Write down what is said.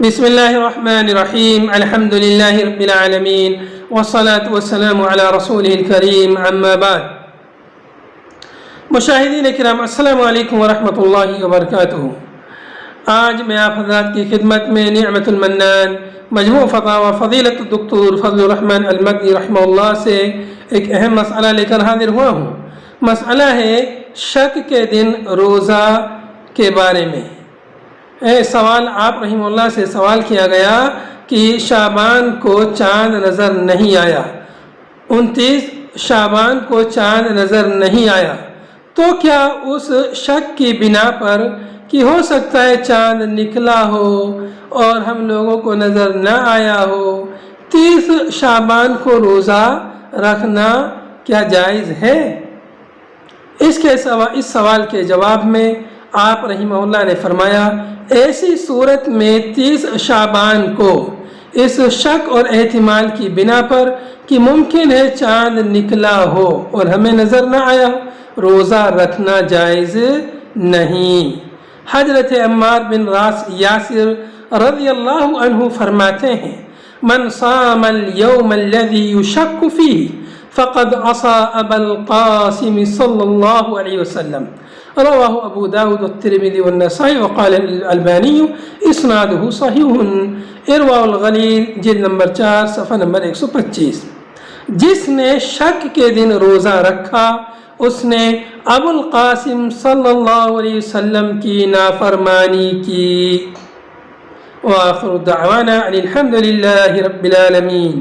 بسم الله الرحمن الرحيم الحمد لله رب العالمين والصلاة والسلام على رسوله الكريم اما بعد مشاہدین کرام السلام علیکم ورحمۃ اللہ وبرکاتہ۔ آج میں آپ حضرات کی خدمت میں نعمت المنان مجموع فتاوی فضیلت الدکتور فضل الرحمن المدنی رحمہ اللہ سے ایک اہم مسئلہ لے کر حاضر ہوا ہوں۔ مسئلہ ہے شک کے دن روزہ کے بارے میں۔ سوال آپ رحمہ اللہ سے سوال کیا گیا کہ شعبان کو چاند نظر نہیں آیا، 29 شعبان کو چاند نظر نہیں آیا، تو کیا اس شک کی بنا پر کہ ہو سکتا ہے چاند نکلا ہو اور ہم لوگوں کو نظر نہ آیا ہو، 30 شعبان کو روزہ رکھنا کیا جائز ہے؟ اس سوال کے جواب میں آپ رحمہ اللہ نے فرمایا، ایسی صورت میں 30 شعبان کو اس شک اور احتمال کی بنا پر کہ ممکن ہے چاند نکلا ہو اور ہمیں نظر نہ آیا ہو، روزہ رکھنا جائز نہیں۔ حضرت عمار بن یاسر رضی اللہ عنہ فرماتے ہیں، من صام اليوم الذي يشك فيه فقد عصى ابا القاسم صلی اللہ علیہ وسلم، رواہ ابو داود والترمذی والنسائی وقال الالبانی اسنادہ صحیح۔ ارواء الغلیل جلد نمبر 4 صفحہ نمبر 125۔ جس نے شک کے دن روزہ رکھا اس نے ابو القاسم صلی اللہ علیہ وسلم کی نافرمانی کی۔ وآخر دعوانا ان الحمد للہ رب العالمین۔